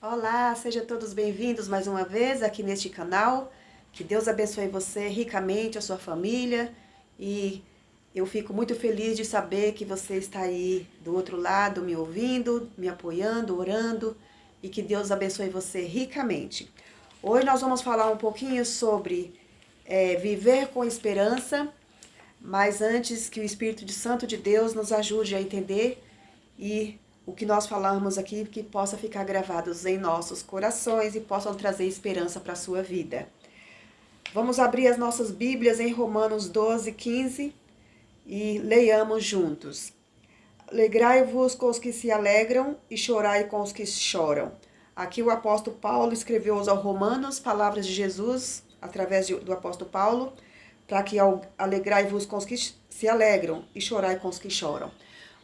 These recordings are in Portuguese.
Olá, sejam todos bem-vindos mais uma vez aqui neste canal. Que Deus abençoe você ricamente, a sua família. E eu fico muito feliz de saber que você está aí do outro lado, me ouvindo, me apoiando, orando. E que Deus abençoe você ricamente. Hoje nós vamos falar um pouquinho sobre viver com esperança, mas antes que o Espírito Santo de Deus nos ajude a entender e o que nós falamos aqui que possa ficar gravados em nossos corações e possam trazer esperança para a sua vida. Vamos abrir as nossas Bíblias em Romanos 12, 15 e leiamos juntos. Alegrai-vos com os que se alegram e chorai com os que choram. Aqui o apóstolo Paulo escreveu aos Romanos palavras de Jesus através do apóstolo Paulo, para que alegrai-vos com os que se alegram e chorai com os que choram.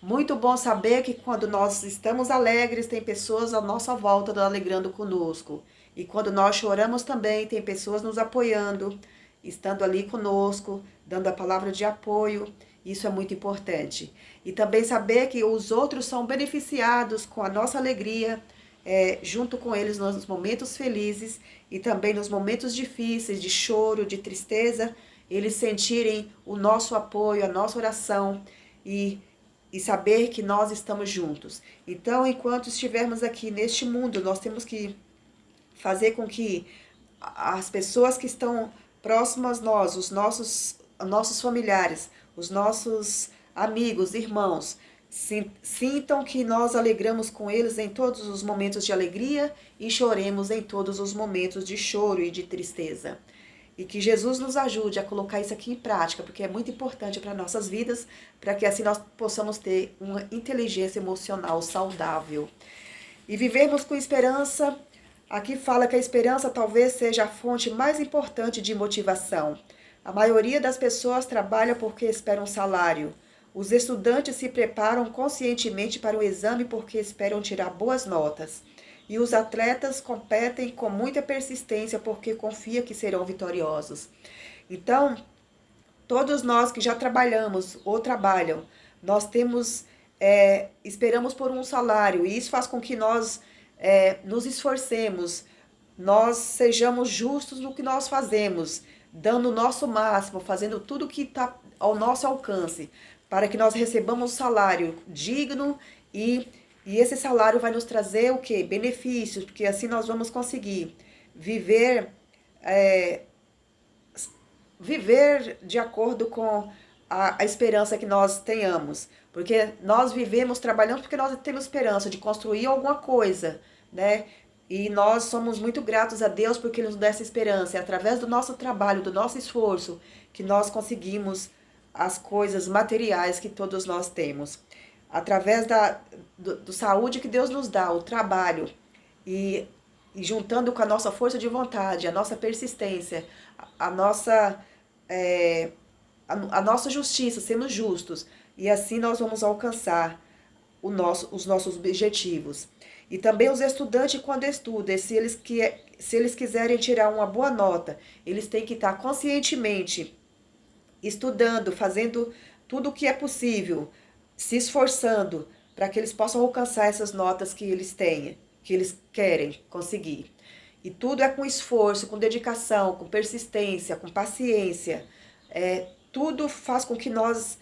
Muito bom saber que quando nós estamos alegres, tem pessoas à nossa volta nos alegrando conosco. E quando nós choramos também, tem pessoas nos apoiando, estando ali conosco, dando a palavra de apoio. Isso é muito importante. E também saber que os outros são beneficiados com a nossa alegria, junto com eles nos momentos felizes e também nos momentos difíceis, de choro, de tristeza, eles sentirem o nosso apoio, a nossa oração e saber que nós estamos juntos. Então, enquanto estivermos aqui neste mundo, nós temos que fazer com que as pessoas que estão próximas a nós, os nossos familiares, os nossos amigos, irmãos, sintam que nós alegramos com eles em todos os momentos de alegria e choremos em todos os momentos de choro e de tristeza. E que Jesus nos ajude a colocar isso aqui em prática, porque é muito importante para nossas vidas, para que assim nós possamos ter uma inteligência emocional saudável. E vivermos com esperança. Aqui fala que a esperança talvez seja a fonte mais importante de motivação. A maioria das pessoas trabalha porque espera um salário. Os estudantes se preparam conscientemente para o exame porque esperam tirar boas notas. E os atletas competem com muita persistência porque confiam que serão vitoriosos. Então, todos nós que já trabalhamos ou trabalham, nós esperamos por um salário e isso faz com que nós nos esforcemos, nós sejamos justos no que nós fazemos, dando o nosso máximo, fazendo tudo que está ao nosso alcance, para que nós recebamos um salário digno e esse salário vai nos trazer o quê? Benefícios, porque assim nós vamos conseguir viver, viver de acordo com a esperança que nós tenhamos. Porque nós vivemos, trabalhamos porque nós temos esperança de construir alguma coisa, né? E nós somos muito gratos a Deus porque Ele nos dá essa esperança. É através do nosso trabalho, do nosso esforço, que nós conseguimos as coisas materiais que todos nós temos. Através do saúde que Deus nos dá, o trabalho, e, e juntando com a nossa força de vontade, a nossa persistência, a nossa, é, a nossa justiça, sermos justos, e assim nós vamos alcançar os nossos objetivos. E também os estudantes, quando estudam, se eles quiserem tirar uma boa nota, eles têm que estar conscientemente estudando, fazendo tudo o que é possível, se esforçando para que eles possam alcançar essas notas que eles têm, que eles querem conseguir. E tudo é com esforço, com dedicação, com persistência, com paciência. Tudo faz com que nós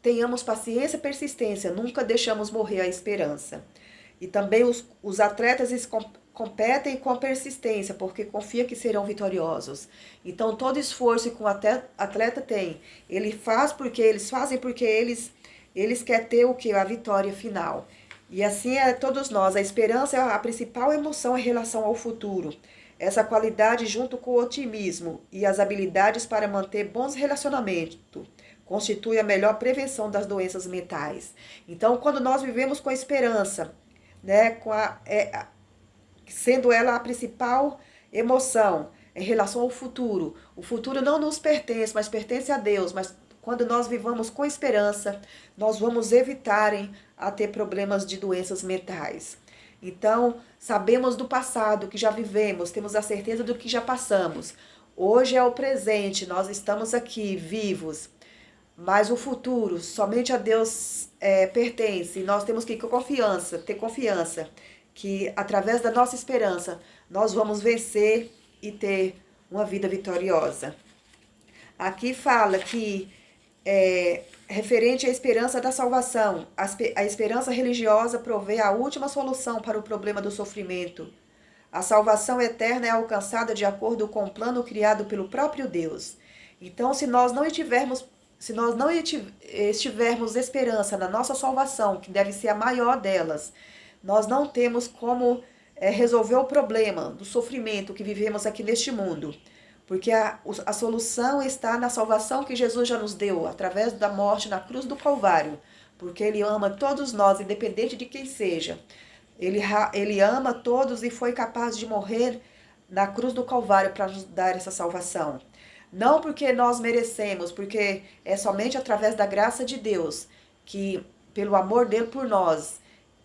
tenhamos paciência e persistência, nunca deixamos morrer a esperança. E também os atletas competem com persistência, porque confia que serão vitoriosos. Então, todo esforço que um atleta tem, eles fazem porque eles querem ter o que? A vitória final. E assim é todos nós. A esperança é a principal emoção em relação ao futuro. Essa qualidade, junto com o otimismo e as habilidades para manter bons relacionamentos, constitui a melhor prevenção das doenças mentais. Então, quando nós vivemos com a esperança, né, sendo ela a principal emoção em relação ao futuro. O futuro não nos pertence, mas pertence a Deus. Mas quando nós vivamos com esperança, nós vamos evitar a ter problemas de doenças mentais. Então, sabemos do passado que já vivemos, temos a certeza do que já passamos. Hoje é o presente, nós estamos aqui vivos. Mas o futuro somente a Deus pertence. Nós temos que ter confiança que através da nossa esperança nós vamos vencer e ter uma vida vitoriosa. Aqui fala que referente à esperança da salvação, a esperança religiosa provê a última solução para o problema do sofrimento. A salvação eterna é alcançada de acordo com o plano criado pelo próprio Deus. Então, se nós não estivermos esperança na nossa salvação, que deve ser a maior delas, nós não temos como resolver o problema do sofrimento que vivemos aqui neste mundo. Porque a solução está na salvação que Jesus já nos deu, através da morte na cruz do Calvário. Porque Ele ama todos nós, independente de quem seja. Ele ama todos e foi capaz de morrer na cruz do Calvário para nos dar essa salvação. Não porque nós merecemos, porque é somente através da graça de Deus, que pelo amor dele por nós,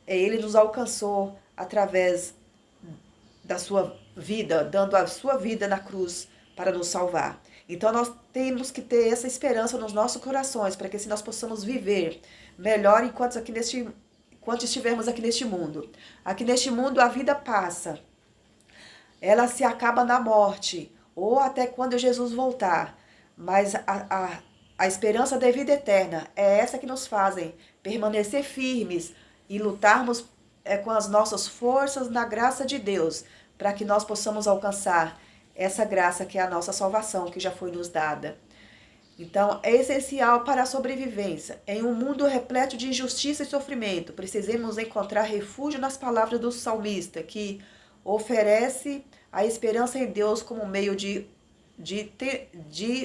Ele nos alcançou através da sua vida, dando a sua vida na cruz para nos salvar. Então nós temos que ter essa esperança nos nossos corações, para que assim nós possamos viver melhor enquanto estivermos aqui neste mundo. Aqui neste mundo a vida passa, ela se acaba na morte, ou até quando Jesus voltar. Mas a esperança da vida eterna é essa que nos fazem permanecer firmes e lutarmos com as nossas forças na graça de Deus, para que nós possamos alcançar essa graça que é a nossa salvação, que já foi nos dada. Então, é essencial para a sobrevivência. Em um mundo repleto de injustiça e sofrimento, precisamos encontrar refúgio nas palavras do salmista, que oferece a esperança em Deus como meio de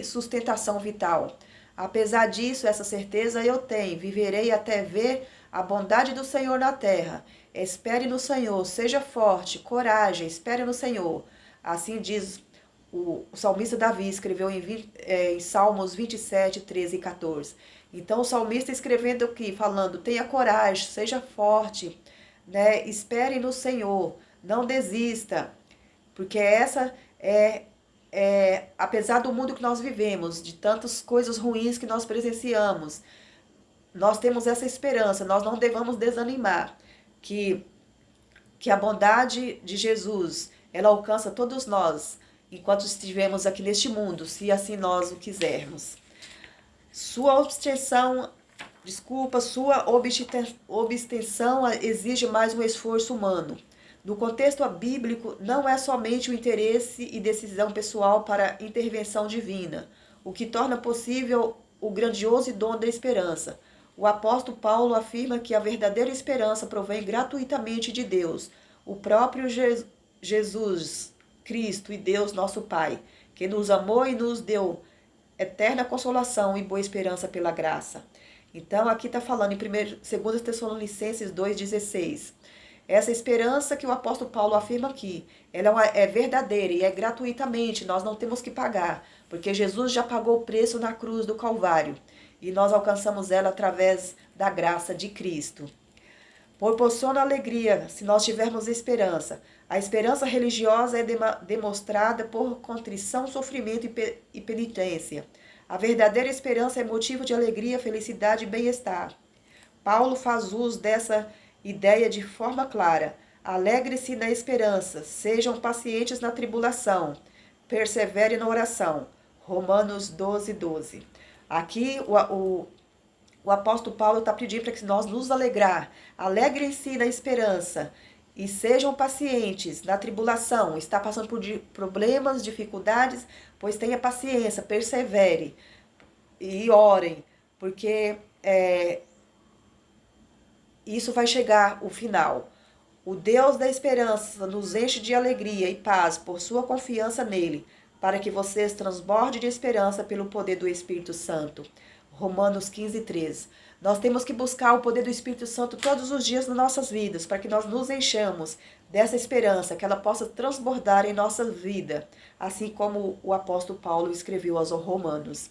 sustentação vital. Apesar disso, essa certeza eu tenho, viverei até ver a bondade do Senhor na terra. Espere no Senhor, seja forte, coragem, espere no Senhor. Assim diz o salmista Davi, escreveu em Salmos 27, 13 e 14. Então o salmista escrevendo aqui, falando, tenha coragem, seja forte, né? Espere no Senhor, não desista, porque essa apesar do mundo que nós vivemos, de tantas coisas ruins que nós presenciamos, nós temos essa esperança, nós não devemos desanimar, que a bondade de Jesus, ela alcança todos nós, enquanto estivermos aqui neste mundo, se assim nós o quisermos. Sua obstenção exige mais um esforço humano. No contexto bíblico, não é somente o interesse e decisão pessoal para intervenção divina, o que torna possível o grandioso dom da esperança. O apóstolo Paulo afirma que a verdadeira esperança provém gratuitamente de Deus, o próprio Jesus Cristo e Deus nosso Pai, que nos amou e nos deu eterna consolação e boa esperança pela graça. Então aqui está falando em 2 Tessalonicenses 2,16. Essa esperança que o apóstolo Paulo afirma aqui, ela é verdadeira e é gratuitamente, nós não temos que pagar, porque Jesus já pagou o preço na cruz do Calvário e nós alcançamos ela através da graça de Cristo. Proporciona alegria se nós tivermos esperança. A esperança religiosa é demonstrada por contrição, sofrimento e penitência. A verdadeira esperança é motivo de alegria, felicidade e bem-estar. Paulo faz uso dessa ideia de forma clara. Alegre-se na esperança, sejam pacientes na tribulação, persevere na oração. Romanos 12, 12. Aqui o apóstolo Paulo está pedindo para que nós nos alegrar. Alegrem-se na esperança e sejam pacientes na tribulação. Está passando por problemas, dificuldades, pois tenha paciência, persevere e orem, porque isso vai chegar o final. O Deus da esperança nos enche de alegria e paz por sua confiança nele, para que vocês transbordem de esperança pelo poder do Espírito Santo. Romanos 15, 13. Nós temos que buscar o poder do Espírito Santo todos os dias nas nossas vidas, para que nós nos enchamos dessa esperança, que ela possa transbordar em nossa vida, assim como o apóstolo Paulo escreveu aos Romanos.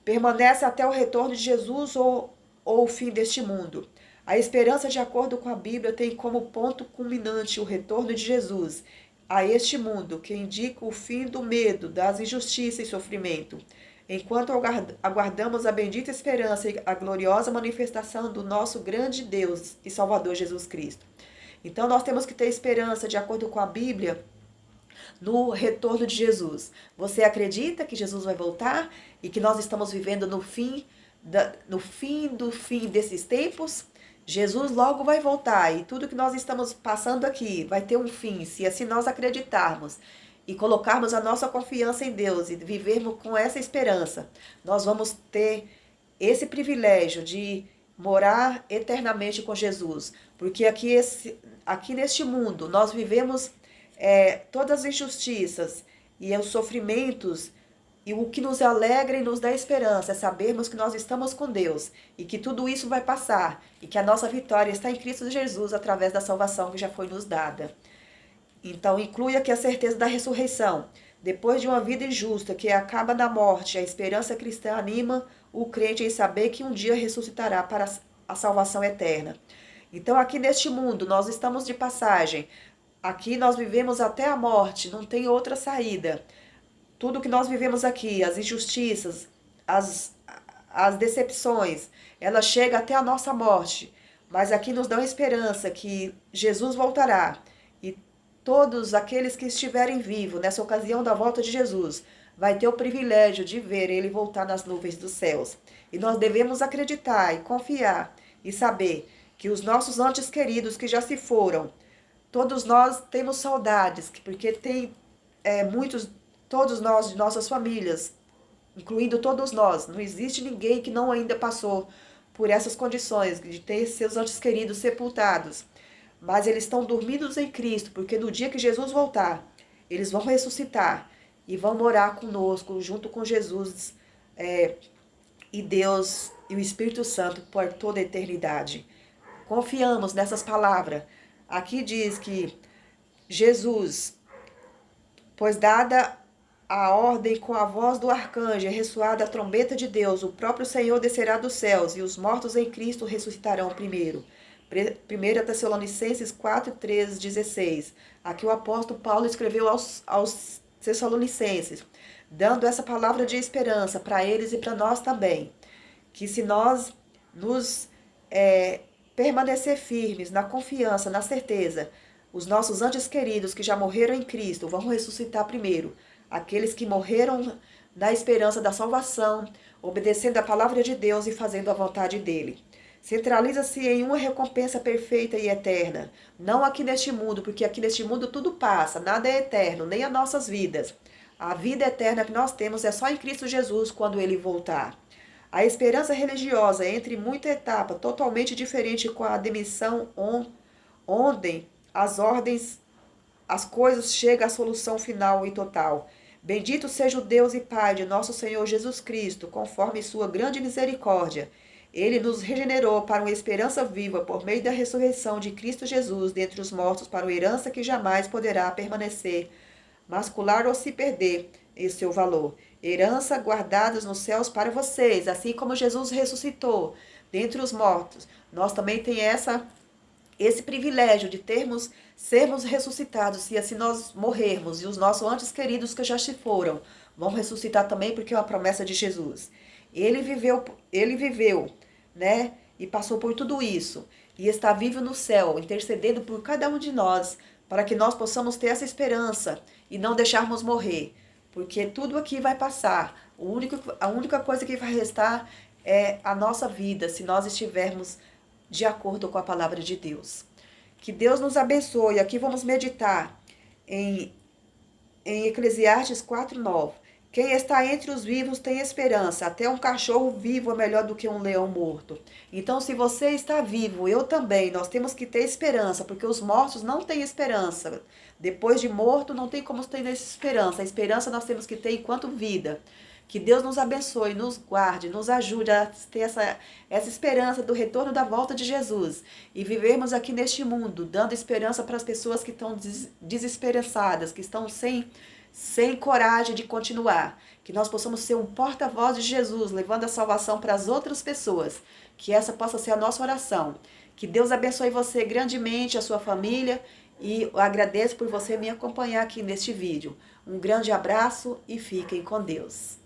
Permanece até o retorno de Jesus ou o fim deste mundo. A esperança, de acordo com a Bíblia, tem como ponto culminante o retorno de Jesus a este mundo, que indica o fim do medo, das injustiças e sofrimento. Enquanto aguardamos a bendita esperança e a gloriosa manifestação do nosso grande Deus e Salvador Jesus Cristo. Então nós temos que ter esperança, de acordo com a Bíblia, no retorno de Jesus. Você acredita que Jesus vai voltar e que nós estamos vivendo no fim do fim desses tempos? Jesus logo vai voltar e tudo que nós estamos passando aqui vai ter um fim, se assim nós acreditarmos e colocarmos a nossa confiança em Deus e vivermos com essa esperança. Nós vamos ter esse privilégio de morar eternamente com Jesus, porque aqui neste mundo nós vivemos todas as injustiças e os sofrimentos, e o que nos alegra e nos dá esperança é sabermos que nós estamos com Deus e que tudo isso vai passar e que a nossa vitória está em Cristo Jesus através da salvação que já foi nos dada. Então, inclui aqui a certeza da ressurreição. Depois de uma vida injusta que acaba na morte, a esperança cristã anima o crente em saber que um dia ressuscitará para a salvação eterna. Então, aqui neste mundo, nós estamos de passagem. Aqui nós vivemos até a morte, não tem outra saída. Tudo que nós vivemos aqui, as injustiças, as decepções, ela chega até a nossa morte. Mas aqui nos dá esperança que Jesus voltará. E todos aqueles que estiverem vivos nessa ocasião da volta de Jesus vai ter o privilégio de ver ele voltar nas nuvens dos céus. E nós devemos acreditar e confiar e saber que os nossos entes queridos que já se foram, todos nós temos saudades, porque tem todos nós, de nossas famílias, incluindo todos nós, não existe ninguém que não ainda passou por essas condições de ter seus entes queridos sepultados. Mas eles estão dormidos em Cristo, porque no dia que Jesus voltar, eles vão ressuscitar e vão morar conosco, junto com Jesus e Deus e o Espírito Santo por toda a eternidade. Confiamos nessas palavras. Aqui diz que Jesus, pois dada a ordem com a voz do arcanjo, ressoada a trombeta de Deus, o próprio Senhor descerá dos céus, e os mortos em Cristo ressuscitarão primeiro. 1 Tessalonicenses 4, 13, 16. Aqui o apóstolo Paulo escreveu aos Tessalonicenses, dando essa palavra de esperança para eles e para nós também. Que se nós nos permanecer firmes na confiança, na certeza, os nossos entes queridos que já morreram em Cristo vão ressuscitar primeiro. Aqueles que morreram na esperança da salvação, obedecendo a palavra de Deus e fazendo a vontade dele. Centraliza-se em uma recompensa perfeita e eterna. Não aqui neste mundo, porque aqui neste mundo tudo passa, nada é eterno, nem as nossas vidas. A vida eterna que nós temos é só em Cristo Jesus quando ele voltar. A esperança religiosa entre muita etapa totalmente diferente com a demissão onde as coisas chegam à solução final e total. Bendito seja o Deus e Pai de nosso Senhor Jesus Cristo, conforme sua grande misericórdia. Ele nos regenerou para uma esperança viva por meio da ressurreição de Cristo Jesus dentre os mortos para uma herança que jamais poderá permanecer, mascular ou se perder em seu valor. Herança guardadas nos céus para vocês, assim como Jesus ressuscitou dentre os mortos. Nós também temos esse privilégio de sermos ressuscitados, e assim nós morrermos, e os nossos antes queridos que já se foram vão ressuscitar também, porque é uma promessa de Jesus. Ele viveu, né? E passou por tudo isso, e está vivo no céu, intercedendo por cada um de nós, para que nós possamos ter essa esperança e não deixarmos morrer, porque tudo aqui vai passar. A única coisa que vai restar é a nossa vida, se nós estivermos de acordo com a palavra de Deus. Que Deus nos abençoe. Aqui vamos meditar em Eclesiastes 4:9. Quem está entre os vivos tem esperança. Até um cachorro vivo é melhor do que um leão morto. Então, se você está vivo, eu também, nós temos que ter esperança, porque os mortos não têm esperança. Depois de morto, não tem como ter esperança. A esperança nós temos que ter enquanto vida. Que Deus nos abençoe, nos guarde, nos ajude a ter essa esperança do retorno da volta de Jesus. E vivermos aqui neste mundo, dando esperança para as pessoas que estão desesperançadas, que estão sem coragem de continuar. Que nós possamos ser um porta-voz de Jesus, levando a salvação para as outras pessoas. Que essa possa ser a nossa oração. Que Deus abençoe você grandemente, a sua família. E eu agradeço por você me acompanhar aqui neste vídeo. Um grande abraço e fiquem com Deus.